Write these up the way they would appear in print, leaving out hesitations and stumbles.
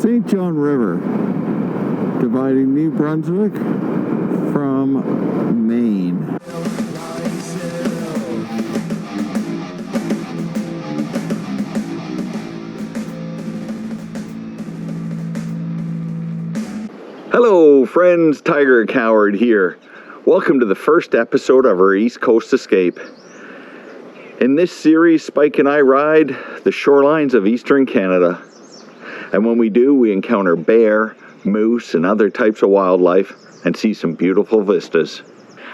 St. John River, dividing New Brunswick from Maine. Hello friends, Tiger Coward here. Welcome to the first episode of our East Coast Escape. In this series, Spike and I ride the shorelines of Eastern Canada. And when we do, we encounter bear, moose, and other types of wildlife and see some beautiful vistas.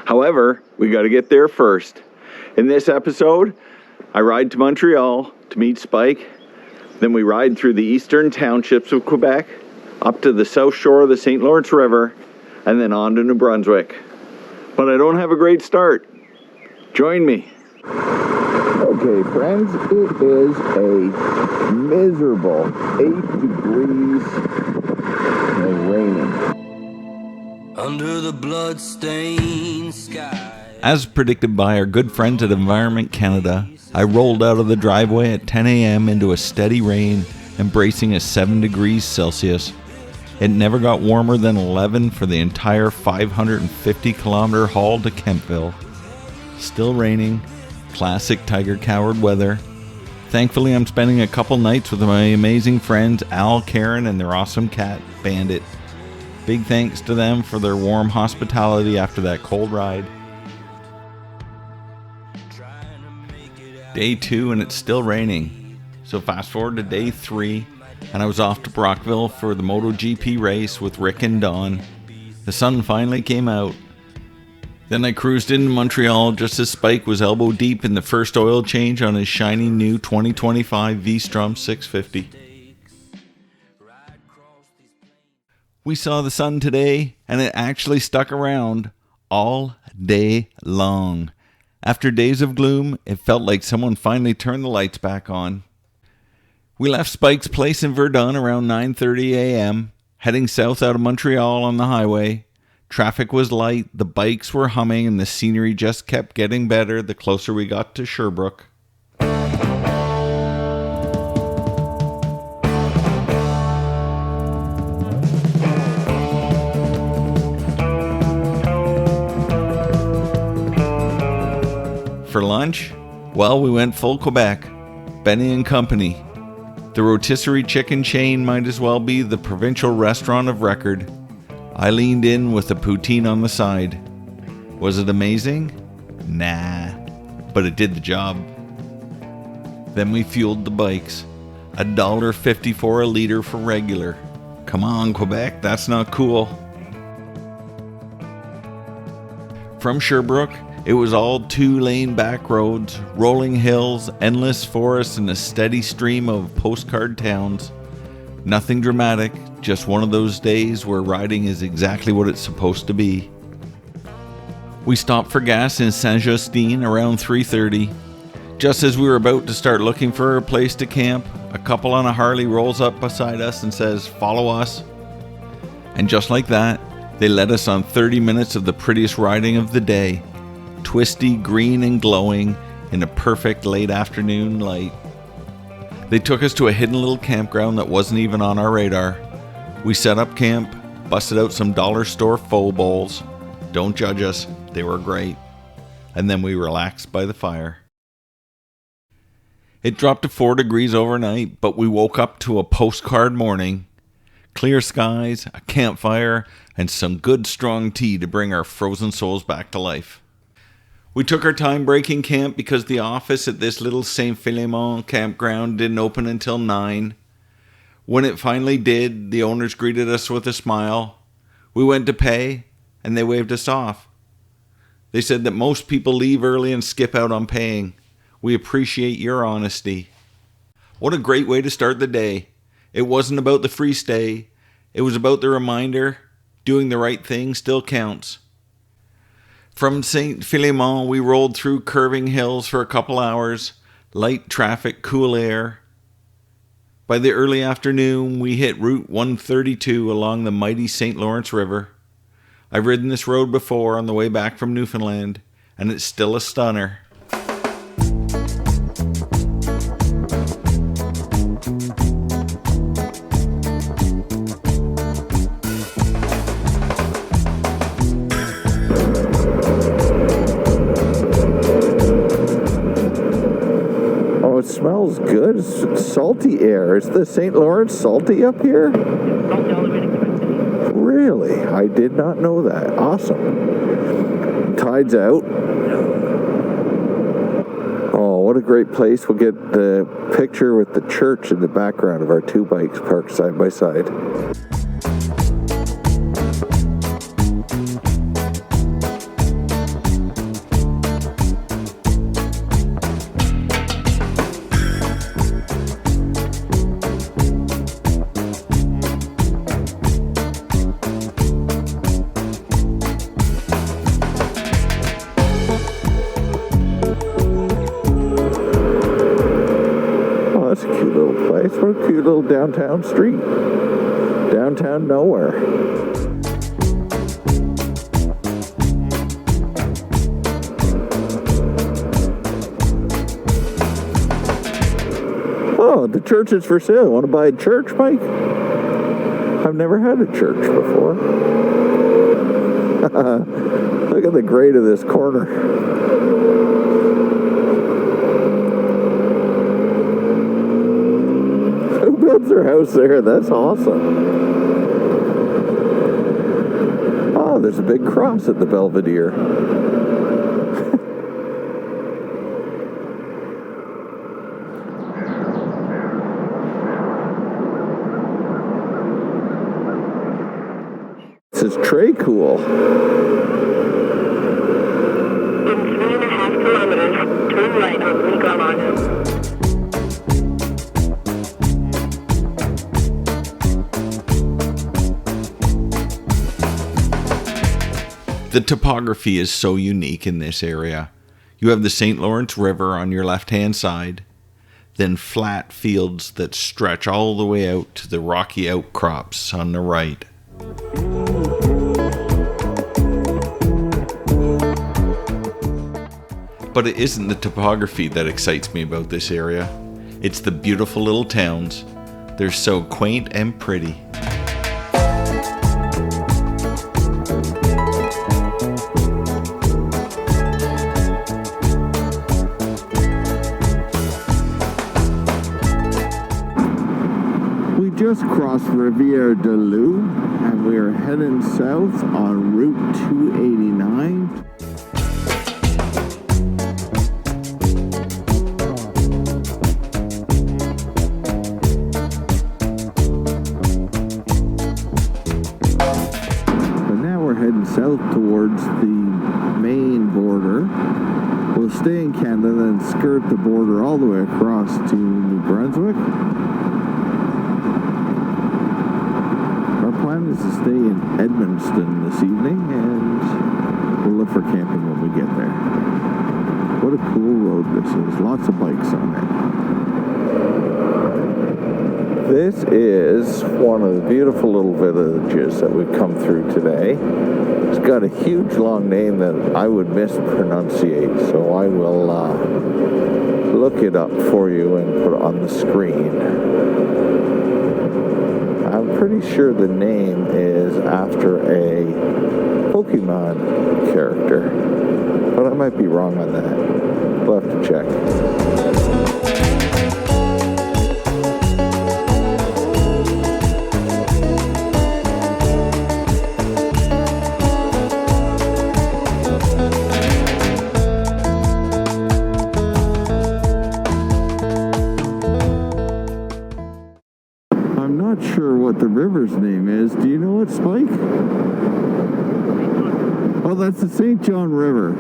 However, we got to get there first. In this episode, I ride to Montreal to meet Spike. Then we ride through the eastern townships of Quebec, up to the south shore of the St. Lawrence River, and then on to New Brunswick. But I don't have a great start. Join me. Okay, friends, it is a miserable 8 degrees and raining. Under the blood-stained sky. As predicted by our good friends at Environment Canada, I rolled out of the driveway at 10 a.m. into a steady rain, embracing a 7 degrees Celsius. It never got warmer than 11 for the entire 550-kilometer haul to Kempville. Still raining. Classic Tiger Coward weather. Thankfully, I'm spending a couple nights with my amazing friends Al, Karen, and their awesome cat, Bandit. Big thanks to them for their warm hospitality after that cold ride. Day 2 and it's still raining. So fast forward to day 3 and I was off to Brockville for the MotoGP race with Rick and Don. The sun finally came out. Then I cruised into Montreal just as Spike was elbow deep in the first oil change on his shiny new 2025 V-Strom 650. We saw the sun today, and it actually stuck around all day long. After days of gloom, it felt like someone finally turned the lights back on. We left Spike's place in Verdun around 9:30 a.m., heading south out of Montreal on the highway. Traffic was light, the bikes were humming, and the scenery just kept getting better the closer we got to Sherbrooke. For lunch, well, we went full Quebec. Benny and Company. The rotisserie chicken chain might as well be the provincial restaurant of record. I leaned in with a poutine on the side. Was it amazing? Nah, but it did the job. Then we fueled the bikes. $1.54 a liter for regular. Come on, Quebec, that's not cool. From Sherbrooke, it was all 2-lane back roads, rolling hills, endless forests, and a steady stream of postcard towns. Nothing dramatic, just one of those days where riding is exactly what it's supposed to be. We stopped for gas in Saint-Justine around 3:30. Just as we were about to start looking for a place to camp, a couple on a Harley rolls up beside us and says, "Follow us." And just like that, they led us on 30 minutes of the prettiest riding of the day. Twisty, green, and glowing in a perfect late afternoon light. They took us to a hidden little campground that wasn't even on our radar. We set up camp, busted out some dollar store faux bowls. Don't judge us, they were great. And then we relaxed by the fire. It dropped to 4 degrees overnight, but we woke up to a postcard morning. Clear skies, a campfire, and some good strong tea to bring our frozen souls back to life. We took our time breaking camp because the office at this little Saint Philemon campground didn't open until 9. When it finally did, the owners greeted us with a smile. We went to pay, and they waved us off. They said that most people leave early and skip out on paying. We appreciate your honesty. What a great way to start the day. It wasn't about the free stay. It was about the reminder, doing the right thing still counts. From Saint Philemon, we rolled through curving hills for a couple hours, light traffic, cool air. By the early afternoon, we hit Route 132 along the mighty St. Lawrence River. I've ridden this road before on the way back from Newfoundland, and it's still a stunner. smells good. It's salty air. Is the St. Lawrence salty up here? Really? I did not know that. Awesome. Tide's out. Oh, what a great place. We'll get the picture with the church in the background of our two bikes parked side by side. That's a cute little place. What a cute little downtown street. Downtown nowhere. Oh, the church is for sale. Want to buy a church, Mike? I've never had a church before. Look at the grade of this corner. Builds their house there. That's awesome. Oh, there's a big cross at the Belvedere. This is Trey Cool. In 3.5 kilometers, turn right on Rigalano. The topography is so unique in this area. You have the St. Lawrence River on your left-hand side, then flat fields that stretch all the way out to the rocky outcrops on the right. But it isn't the topography that excites me about this area. It's the beautiful little towns. They're so quaint and pretty. Just crossed Rivière de Loup and we are heading south on Route 289. But now we're heading south towards the Maine border. We'll stay in Canada and skirt the border all the way across to New Brunswick. Plan is to stay in Edmundston this evening, and we'll look for camping when we get there. What a cool road this is. Lots of bikes on it. This is one of the beautiful little villages that we've come through today. It's got a huge long name that I would mispronunciate, so I will look it up for you and put it on the screen. I'm pretty sure the name is after a Pokemon character, but I might be wrong on that. We'll have to check. I'm not sure what the river's name is. Do you know it, Spike? Oh, that's the St. John River,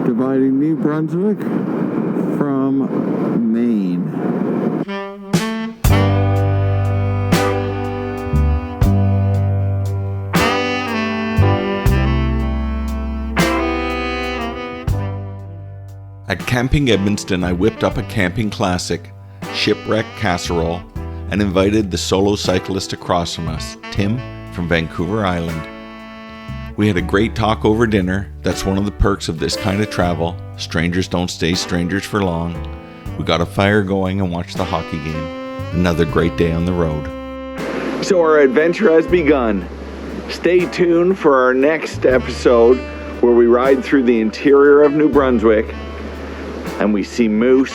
dividing New Brunswick from Maine. At Camping Edmundston, I whipped up a camping classic, Shipwreck Casserole, and invited the solo cyclist across from us, Tim from Vancouver Island. We had a great talk over dinner. That's one of the perks of this kind of travel. Strangers don't stay strangers for long. We got a fire going and watched the hockey game. Another great day on the road. So our adventure has begun. Stay tuned for our next episode where we ride through the interior of New Brunswick and we see moose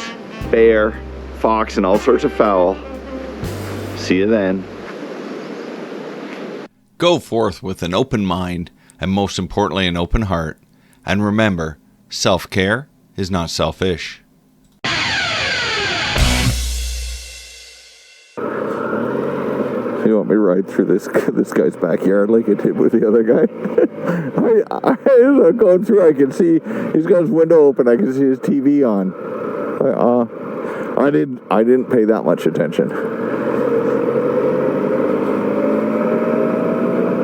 bear, fox, and all sorts of fowl. See you then. Go forth with an open mind and most importantly an open heart. And remember, self-care is not selfish. You want me to ride through this guy's backyard like I did with the other guy? I'm going through, I can see he's got his window open, I can see his TV on. I didn't pay that much attention.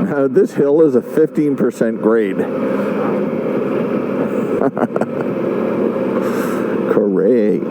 Now this hill is a 15% grade. Correct.